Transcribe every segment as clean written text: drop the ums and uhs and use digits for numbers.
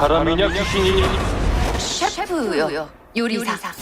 사람이냐 귀신이냐? 셰프요. 요리사.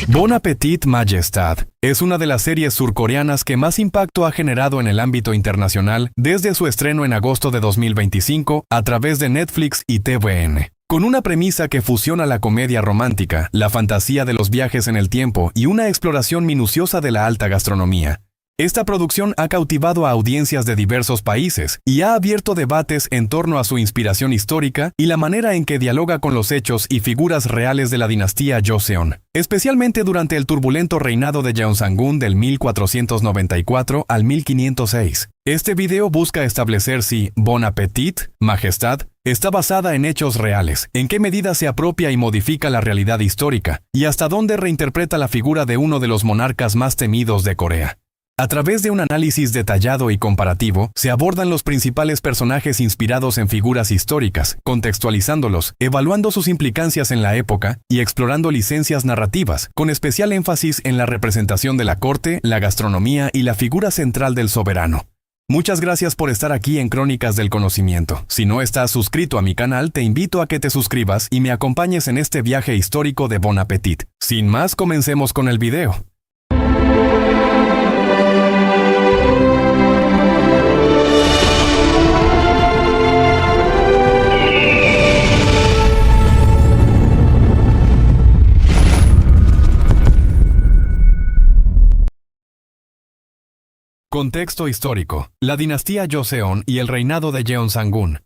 Bon Appetit Majestad es una de las series surcoreanas que más impacto ha generado en el ámbito internacional desde su estreno en agosto de 2025 a través de Netflix y TVN. Con una premisa que fusiona la comedia romántica, la fantasía de los viajes en el tiempo y una exploración minuciosa de la alta gastronomía. Esta producción ha cautivado a audiencias de diversos países y ha abierto debates en torno a su inspiración histórica y la manera en que dialoga con los hechos y figuras reales de la dinastía Joseon, especialmente durante el turbulento reinado de Jeonsangun del 1494 al 1506. Este video busca establecer si Bon Appetit, Majestad, está basada en hechos reales, en qué medida se apropia y modifica la realidad histórica, y hasta dónde reinterpreta la figura de uno de los monarcas más temidos de Corea. A través de un análisis detallado y comparativo, se abordan los principales personajes inspirados en figuras históricas, contextualizándolos, evaluando sus implicancias en la época y explorando licencias narrativas, con especial énfasis en la representación de la corte, la gastronomía y la figura central del soberano. Muchas gracias por estar aquí en Crónicas del Conocimiento. Si no estás suscrito a mi canal, te invito a que te suscribas y me acompañes en este viaje histórico de Bon Appetit. Sin más, comencemos con el video. Contexto histórico. La dinastía Joseon y el reinado de Jeonsangun.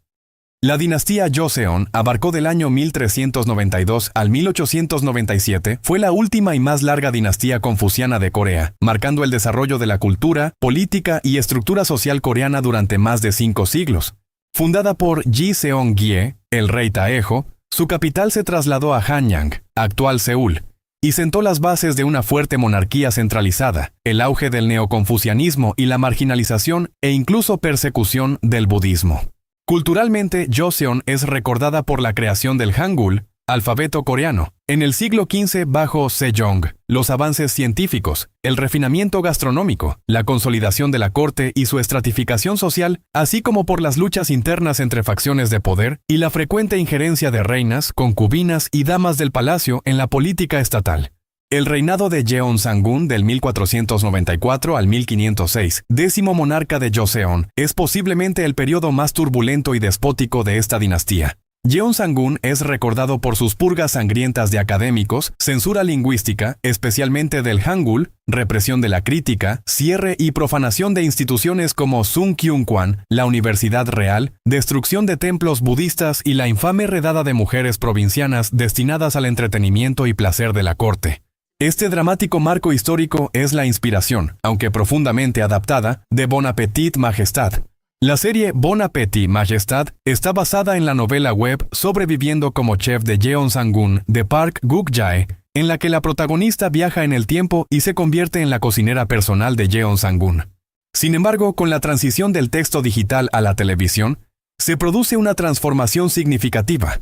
La dinastía Joseon abarcó del año 1392 al 1897, fue la última y más larga dinastía confuciana de Corea, marcando el desarrollo de la cultura, política y estructura social coreana durante más de 5 siglos. Fundada por Ji Seong-gye, el rey Taejo, su capital se trasladó a Hanyang, actual Seúl, y sentó las bases de una fuerte monarquía centralizada, el auge del neoconfucianismo y la marginalización e incluso persecución del budismo. Culturalmente, Joseon es recordada por la creación del Hangul, alfabeto coreano, en el siglo XV bajo Sejong, los avances científicos, el refinamiento gastronómico, la consolidación de la corte y su estratificación social, así como por las luchas internas entre facciones de poder y la frecuente injerencia de reinas, concubinas y damas del palacio en la política estatal. El reinado de Jeonsangun del 1494 al 1506, décimo monarca de Joseon, es posiblemente el periodo más turbulento y despótico de esta dinastía. Jeonsangun es recordado por sus purgas sangrientas de académicos, censura lingüística, especialmente del Hangul, represión de la crítica, cierre y profanación de instituciones como Sungkyunkwan, la Universidad Real, destrucción de templos budistas y la infame redada de mujeres provincianas destinadas al entretenimiento y placer de la corte. Este dramático marco histórico es la inspiración, aunque profundamente adaptada, de Bon Appetit Majestad. La serie Bon Appetit Majestad está basada en la novela web Sobreviviendo como chef de Jeonsangun de Park Guk-jae, en la que la protagonista viaja en el tiempo y se convierte en la cocinera personal de Jeonsangun. Sin embargo, con la transición del texto digital a la televisión, se produce una transformación significativa.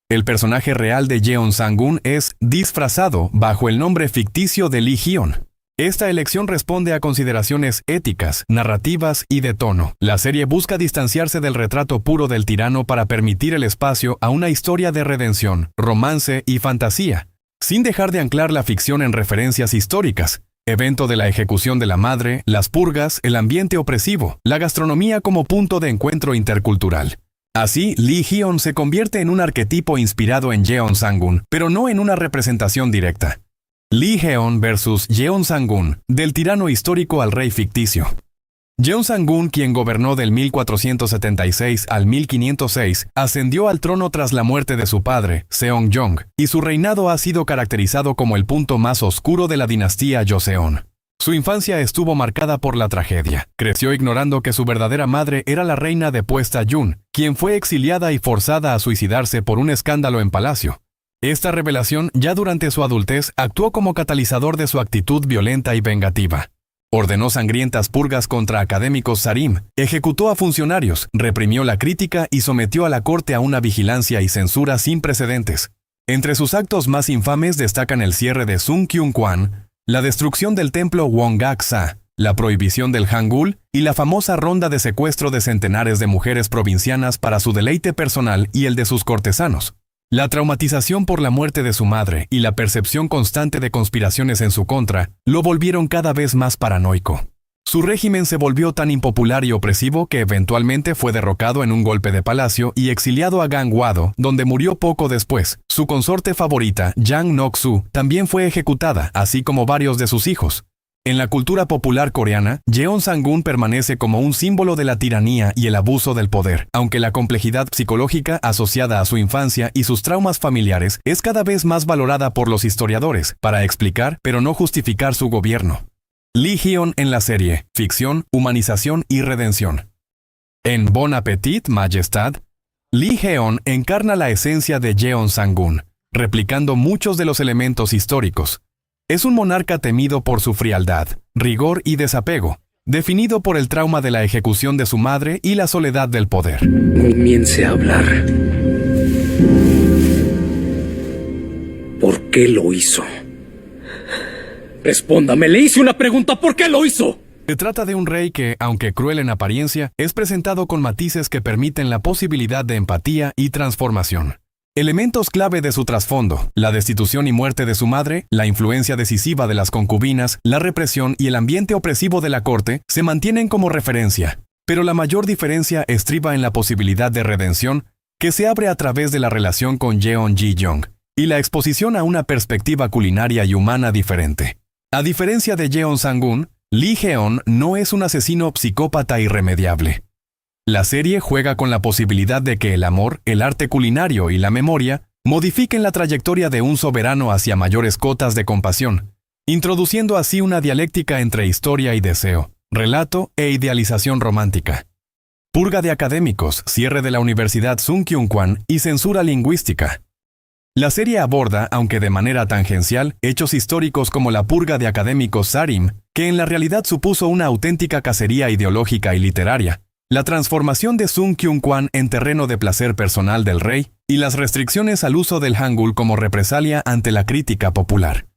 El personaje real de Jeonsangun es disfrazado bajo el nombre ficticio de Lee Hyun. Esta elección responde a consideraciones éticas, narrativas y de tono. La serie busca distanciarse del retrato puro del tirano para permitir el espacio a una historia de redención, romance y fantasía, sin dejar de anclar la ficción en referencias históricas, evento de la ejecución de la madre, las purgas, el ambiente opresivo, la gastronomía como punto de encuentro intercultural. Así, Lee Hyun se convierte en un arquetipo inspirado en Jeonsangun, pero no en una representación directa. Lee Hyun versus Jeonsangun, del tirano histórico al rey ficticio. Jeonsangun, quien gobernó del 1476 al 1506, ascendió al trono tras la muerte de su padre, Seongjong, y su reinado ha sido caracterizado como el punto más oscuro de la dinastía Joseon. Su infancia estuvo marcada por la tragedia. Creció ignorando que su verdadera madre era la reina depuesta Yun, quien fue exiliada y forzada a suicidarse por un escándalo en palacio. Esta revelación, ya durante su adultez, actuó como catalizador de su actitud violenta y vengativa. Ordenó sangrientas purgas contra académicos sarim, ejecutó a funcionarios, reprimió la crítica y sometió a la corte a una vigilancia y censura sin precedentes. Entre sus actos más infames destacan el cierre de Sungkyunkwan, la destrucción del templo Wongak-sa, la prohibición del hangul y la famosa ronda de secuestro de centenares de mujeres provincianas para su deleite personal y el de sus cortesanos. La traumatización por la muerte de su madre y la percepción constante de conspiraciones en su contra lo volvieron cada vez más paranoico. Su régimen se volvió tan impopular y opresivo que eventualmente fue derrocado en un golpe de palacio y exiliado a Gangwado, donde murió poco después. Su consorte favorita, Jang Nok-su, también fue ejecutada, así como varios de sus hijos. En la cultura popular coreana, Jeon Sang-gun permanece como un símbolo de la tiranía y el abuso del poder, aunque la complejidad psicológica asociada a su infancia y sus traumas familiares es cada vez más valorada por los historiadores, para explicar, pero no justificar su gobierno. Lee Hyun en la serie, ficción, humanización y redención. En Bon Appetit, Majestad, Lee Hyun encarna la esencia de Jeon Sang-gun, replicando muchos de los elementos históricos. Es un monarca temido por su frialdad, rigor y desapego, definido por el trauma de la ejecución de su madre y la soledad del poder. Comience a hablar. ¿Por qué lo hizo? Respóndame, le hice una pregunta, ¿por qué lo hizo? Se trata de un rey que, aunque cruel en apariencia, es presentado con matices que permiten la posibilidad de empatía y transformación. Elementos clave de su trasfondo, la destitución y muerte de su madre, la influencia decisiva de las concubinas, la represión y el ambiente opresivo de la corte, se mantienen como referencia. Pero la mayor diferencia estriba en la posibilidad de redención que se abre a través de la relación con Jeon Ji-young y la exposición a una perspectiva culinaria y humana diferente. A diferencia de Jeon Sang-gun, Lee Hyun no es un asesino psicópata irremediable. La serie juega con la posibilidad de que el amor, el arte culinario y la memoria modifiquen la trayectoria de un soberano hacia mayores cotas de compasión, introduciendo así una dialéctica entre historia y deseo, relato e idealización romántica. Purga de académicos, cierre de la Universidad Sungkyunkwan y censura lingüística. La serie aborda, aunque de manera tangencial, hechos históricos como la purga de académicos Sarim, que en la realidad supuso una auténtica cacería ideológica y literaria, la transformación de Sungkyunkwan en terreno de placer personal del rey y las restricciones al uso del hangul como represalia ante la crítica popular.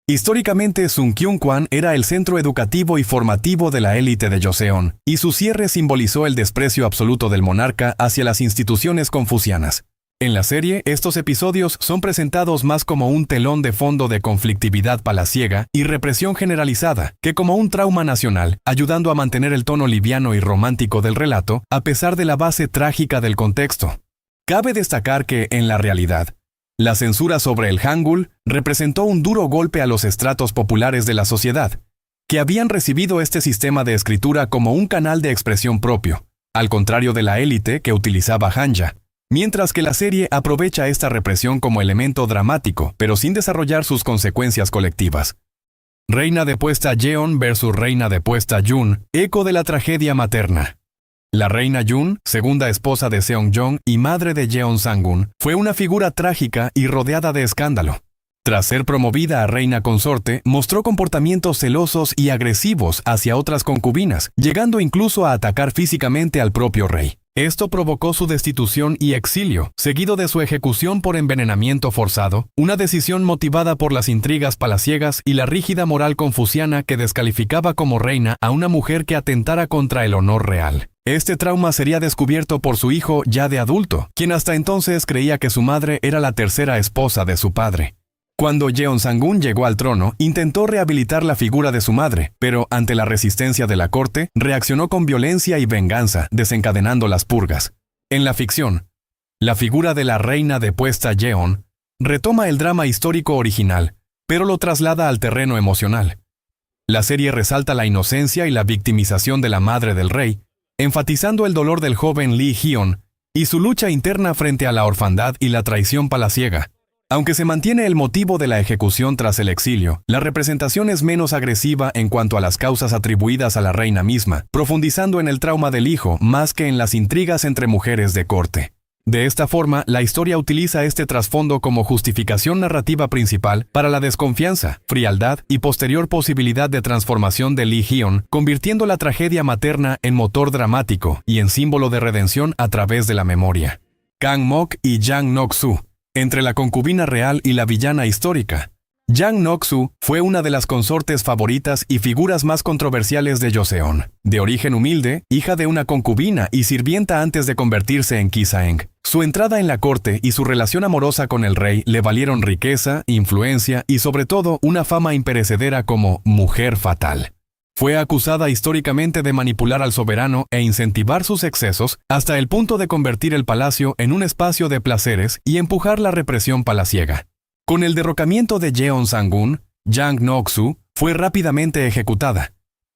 Históricamente, Sungkyunkwan era el centro educativo y formativo de la élite de Joseon, y su cierre simbolizó el desprecio absoluto del monarca hacia las instituciones confucianas. En la serie, estos episodios son presentados más como un telón de fondo de conflictividad palaciega y represión generalizada, que como un trauma nacional, ayudando a mantener el tono liviano y romántico del relato, a pesar de la base trágica del contexto. Cabe destacar que, en la realidad, la censura sobre el hangul representó un duro golpe a los estratos populares de la sociedad, que habían recibido este sistema de escritura como un canal de expresión propio, al contrario de la élite que utilizaba hanja. Mientras que la serie aprovecha esta represión como elemento dramático, pero sin desarrollar sus consecuencias colectivas. Reina depuesta Jeon versus reina depuesta Jun, eco de la tragedia materna. La reina Jun, segunda esposa de Seong-jong y madre de Jeon Sang-gun, fue una figura trágica y rodeada de escándalo. Tras ser promovida a reina consorte, mostró comportamientos celosos y agresivos hacia otras concubinas, llegando incluso a atacar físicamente al propio rey. Esto provocó su destitución y exilio, seguido de su ejecución por envenenamiento forzado, una decisión motivada por las intrigas palaciegas y la rígida moral confuciana que descalificaba como reina a una mujer que atentara contra el honor real. Este trauma sería descubierto por su hijo ya de adulto, quien hasta entonces creía que su madre era la tercera esposa de su padre. Cuando Jeon Sang-gun llegó al trono, intentó rehabilitar la figura de su madre, pero ante la resistencia de la corte, reaccionó con violencia y venganza, desencadenando las purgas. En la ficción, la figura de la reina depuesta Jeon retoma el drama histórico original, pero lo traslada al terreno emocional. La serie resalta la inocencia y la victimización de la madre del rey, enfatizando el dolor del joven Lee Hyun y su lucha interna frente a la orfandad y la traición palaciega. Aunque se mantiene el motivo de la ejecución tras el exilio, la representación es menos agresiva en cuanto a las causas atribuidas a la reina misma, profundizando en el trauma del hijo más que en las intrigas entre mujeres de corte. De esta forma, la historia utiliza este trasfondo como justificación narrativa principal para la desconfianza, frialdad y posterior posibilidad de transformación de Lee Hyun, convirtiendo la tragedia materna en motor dramático y en símbolo de redención a través de la memoria. Kang Mok y Jang Nok-su. Entre la concubina real y la villana histórica, Jang Nok-su fue una de las consortes favoritas y figuras más controversiales de Joseon. De origen humilde, hija de una concubina y sirvienta antes de convertirse en Kisaeng. Su entrada en la corte y su relación amorosa con el rey le valieron riqueza, influencia y sobre todo una fama imperecedera como mujer fatal. Fue acusada históricamente de manipular al soberano e incentivar sus excesos hasta el punto de convertir el palacio en un espacio de placeres y empujar la represión palaciega. Con el derrocamiento de Jeon Sang-un, Jang Nok-su fue rápidamente ejecutada,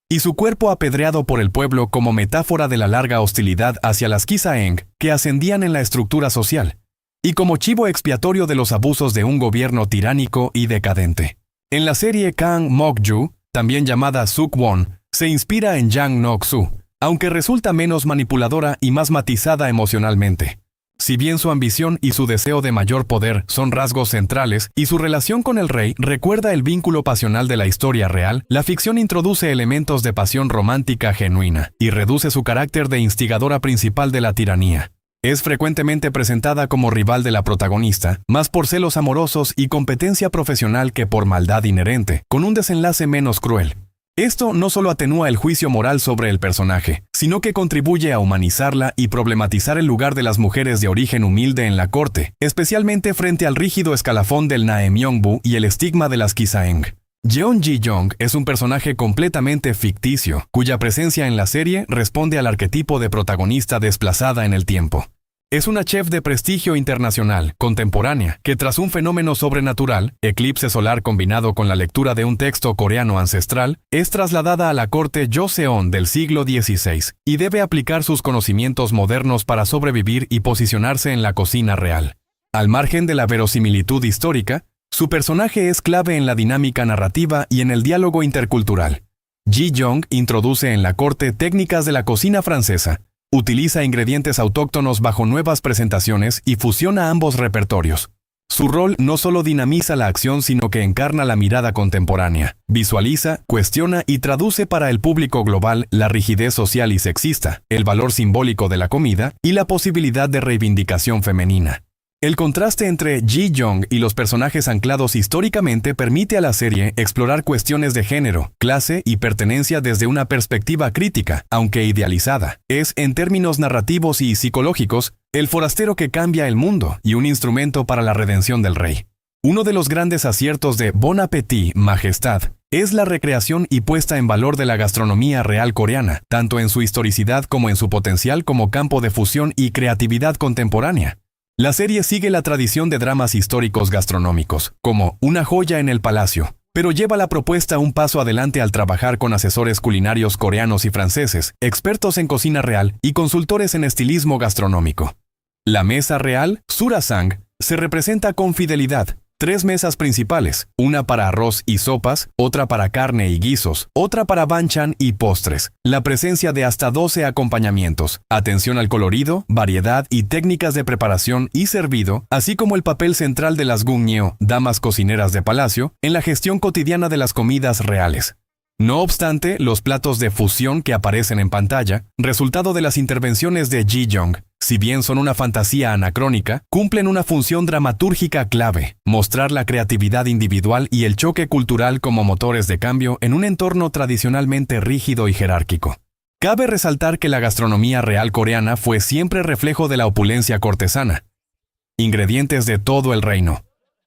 y su cuerpo apedreado por el pueblo como metáfora de la larga hostilidad hacia las Kisaeng que ascendían en la estructura social, y como chivo expiatorio de los abusos de un gobierno tiránico y decadente. En la serie Kang Mok-ju, también llamada Suk-won, se inspira en Jang Nok-su, aunque resulta menos manipuladora y más matizada emocionalmente. Si bien su ambición y su deseo de mayor poder son rasgos centrales y su relación con el rey recuerda el vínculo pasional de la historia real, la ficción introduce elementos de pasión romántica genuina y reduce su carácter de instigadora principal de la tiranía. Es frecuentemente presentada como rival de la protagonista, más por celos amorosos y competencia profesional que por maldad inherente, con un desenlace menos cruel. Esto no solo atenúa el juicio moral sobre el personaje, sino que contribuye a humanizarla y problematizar el lugar de las mujeres de origen humilde en la corte, especialmente frente al rígido escalafón del Naemyongbu y el estigma de las Kisaeng. Jeon Ji-young es un personaje completamente ficticio, cuya presencia en la serie responde al arquetipo de protagonista desplazada en el tiempo. Es una chef de prestigio internacional, contemporánea, que tras un fenómeno sobrenatural, eclipse solar combinado con la lectura de un texto coreano ancestral, es trasladada a la corte Joseon del siglo XVI y debe aplicar sus conocimientos modernos para sobrevivir y posicionarse en la cocina real. Al margen de la verosimilitud histórica, su personaje es clave en la dinámica narrativa y en el diálogo intercultural. Ji-young introduce en la corte técnicas de la cocina francesa, utiliza ingredientes autóctonos bajo nuevas presentaciones y fusiona ambos repertorios. Su rol no solo dinamiza la acción, sino que encarna la mirada contemporánea, visualiza, cuestiona y traduce para el público global la rigidez social y sexista, el valor simbólico de la comida y la posibilidad de reivindicación femenina. El contraste entre Ji-young y los personajes anclados históricamente permite a la serie explorar cuestiones de género, clase y pertenencia desde una perspectiva crítica, aunque idealizada. Es, en términos narrativos y psicológicos, el forastero que cambia el mundo y un instrumento para la redención del rey. Uno de los grandes aciertos de Bon Appétit, Majestad, es la recreación y puesta en valor de la gastronomía real coreana, tanto en su historicidad como en su potencial como campo de fusión y creatividad contemporánea. La serie sigue la tradición de dramas históricos gastronómicos, como Una joya en el palacio, pero lleva la propuesta un paso adelante al trabajar con asesores culinarios coreanos y franceses, expertos en cocina real y consultores en estilismo gastronómico. La mesa real, Surasang, se representa con fidelidad. 3 mesas principales, una para arroz y sopas, otra para carne y guisos, otra para banchan y postres. La presencia de hasta 12 acompañamientos, atención al colorido, variedad y técnicas de preparación y servido, así como el papel central de las gungneo, damas cocineras de palacio, en la gestión cotidiana de las comidas reales. No obstante, los platos de fusión que aparecen en pantalla, resultado de las intervenciones de Ji-young, si bien son una fantasía anacrónica, cumplen una función dramatúrgica clave: mostrar la creatividad individual y el choque cultural como motores de cambio en un entorno tradicionalmente rígido y jerárquico. Cabe resaltar que la gastronomía real coreana fue siempre reflejo de la opulencia cortesana. Ingredientes de todo el reino,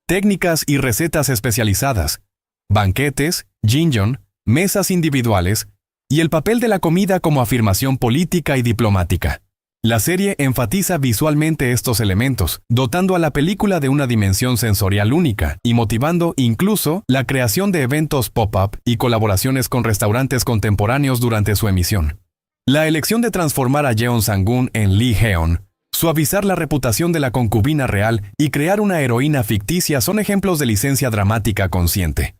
técnicas y recetas especializadas, banquetes, jinjeon, mesas individuales, y el papel de la comida como afirmación política y diplomática. La serie enfatiza visualmente estos elementos, dotando a la película de una dimensión sensorial única y motivando incluso la creación de eventos pop-up y colaboraciones con restaurantes contemporáneos durante su emisión. La elección de transformar a Jeon Sang-un en Lee Heon, suavizar la reputación de la concubina real y crear una heroína ficticia son ejemplos de licencia dramática consciente.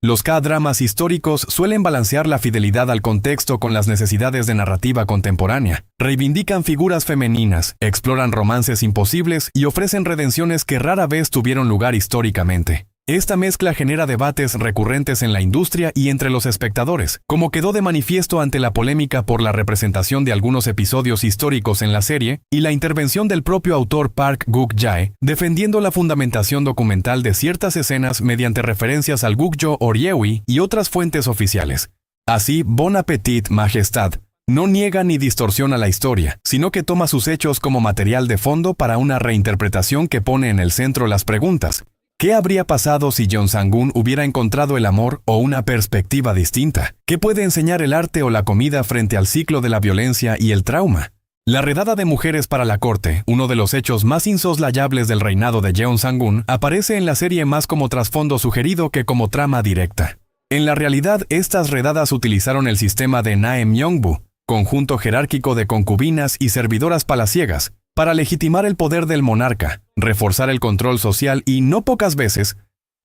Los K-dramas históricos suelen balancear la fidelidad al contexto con las necesidades de narrativa contemporánea, reivindican figuras femeninas, exploran romances imposibles y ofrecen redenciones que rara vez tuvieron lugar históricamente. Esta mezcla genera debates recurrentes en la industria y entre los espectadores, como quedó de manifiesto ante la polémica por la representación de algunos episodios históricos en la serie y la intervención del propio autor Park Guk-jae, defendiendo la fundamentación documental de ciertas escenas mediante referencias al Gukjo Oryewi y otras fuentes oficiales. Así, Bon Appetit, Majestad no niega ni distorsiona la historia, sino que toma sus hechos como material de fondo para una reinterpretación que pone en el centro las preguntas. ¿Qué habría pasado si Jeon Sang-gun hubiera encontrado el amor o una perspectiva distinta? ¿Qué puede enseñar el arte o la comida frente al ciclo de la violencia y el trauma? La redada de mujeres para la corte, uno de los hechos más insoslayables del reinado de Jeon Sang-gun, aparece en la serie más como trasfondo sugerido que como trama directa. En la realidad, estas redadas utilizaron el sistema de Naemyongbu, conjunto jerárquico de concubinas y servidoras palaciegas, para legitimar el poder del monarca, reforzar el control social y, no pocas veces,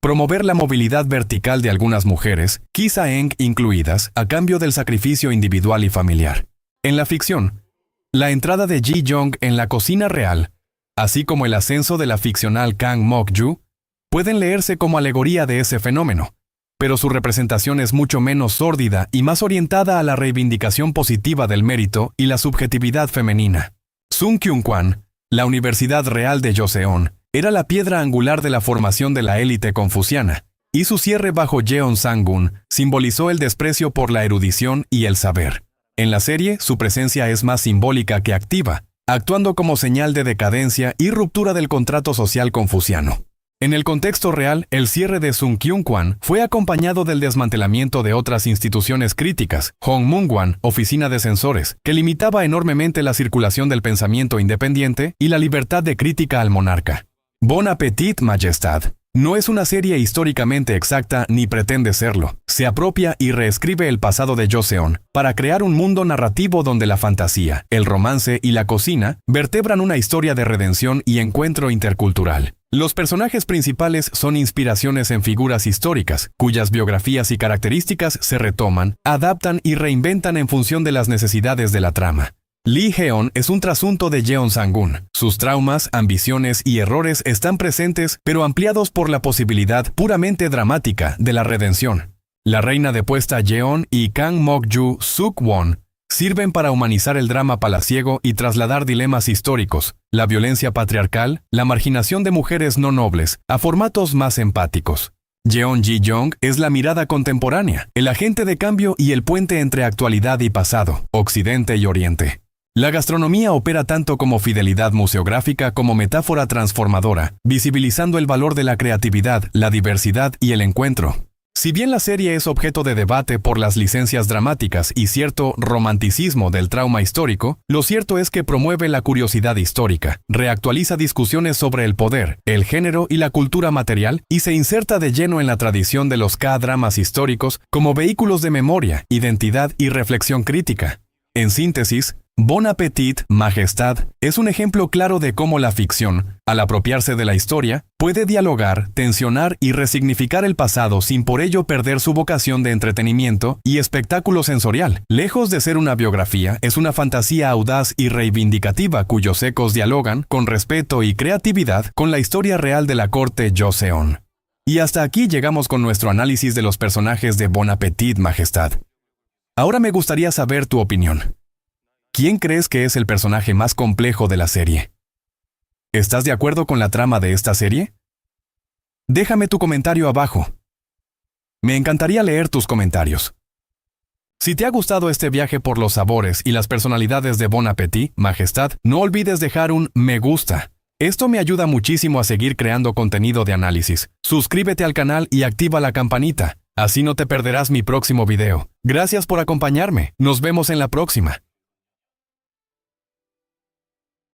promover la movilidad vertical de algunas mujeres, Kisaeng incluidas, a cambio del sacrificio individual y familiar. En la ficción, la entrada de Ji Young en la cocina real, así como el ascenso de la ficcional Kang Mok-ju, pueden leerse como alegoría de ese fenómeno, pero su representación es mucho menos sórdida y más orientada a la reivindicación positiva del mérito y la subjetividad femenina. Sun Kyung-kwan, la Universidad Real de Joseon, era la piedra angular de la formación de la élite confuciana, y su cierre bajo Jeon Sang-gun simbolizó el desprecio por la erudición y el saber. En la serie, su presencia es más simbólica que activa, actuando como señal de decadencia y ruptura del contrato social confuciano. En el contexto real, el cierre de Sun Kyung-kwan fue acompañado del desmantelamiento de otras instituciones críticas, Hong Mung-wan, oficina de censores, que limitaba enormemente la circulación del pensamiento independiente y la libertad de crítica al monarca. Bon Appetit, Majestad no es una serie históricamente exacta ni pretende serlo. Se apropia y reescribe el pasado de Joseon para crear un mundo narrativo donde la fantasía, el romance y la cocina vertebran una historia de redención y encuentro intercultural. Los personajes principales son inspiraciones en figuras históricas, cuyas biografías y características se retoman, adaptan y reinventan en función de las necesidades de la trama. Lee Heon es un trasunto de Jeon Sang-gun. Sus traumas, ambiciones y errores están presentes, pero ampliados por la posibilidad puramente dramática de la redención. La reina depuesta Jeon y Kang Mok-ju Suk-won sirven para humanizar el drama palaciego y trasladar dilemas históricos, la violencia patriarcal, la marginación de mujeres no nobles, a formatos más empáticos. Jeon Ji-young es la mirada contemporánea, el agente de cambio y el puente entre actualidad y pasado, Occidente y Oriente. La gastronomía opera tanto como fidelidad museográfica como metáfora transformadora, visibilizando el valor de la creatividad, la diversidad y el encuentro. Si bien la serie es objeto de debate por las licencias dramáticas y cierto romanticismo del trauma histórico, lo cierto es que promueve la curiosidad histórica, reactualiza discusiones sobre el poder, el género y la cultura material y se inserta de lleno en la tradición de los K-dramas históricos como vehículos de memoria, identidad y reflexión crítica. En síntesis, Bon Appetit, Majestad, es un ejemplo claro de cómo la ficción, al apropiarse de la historia, puede dialogar, tensionar y resignificar el pasado sin por ello perder su vocación de entretenimiento y espectáculo sensorial. Lejos de ser una biografía, es una fantasía audaz y reivindicativa cuyos ecos dialogan, con respeto y creatividad, con la historia real de la corte Joseon. Y hasta aquí llegamos con nuestro análisis de los personajes de Bon Appetit, Majestad. Ahora me gustaría saber tu opinión. ¿Quién crees que es el personaje más complejo de la serie? ¿Estás de acuerdo con la trama de esta serie? Déjame tu comentario abajo. Me encantaría leer tus comentarios. Si te ha gustado este viaje por los sabores y las personalidades de Bon Appetit, Majestad, no olvides dejar un me gusta. Esto me ayuda muchísimo a seguir creando contenido de análisis. Suscríbete al canal y activa la campanita. Así no te perderás mi próximo video. Gracias por acompañarme. Nos vemos en la próxima.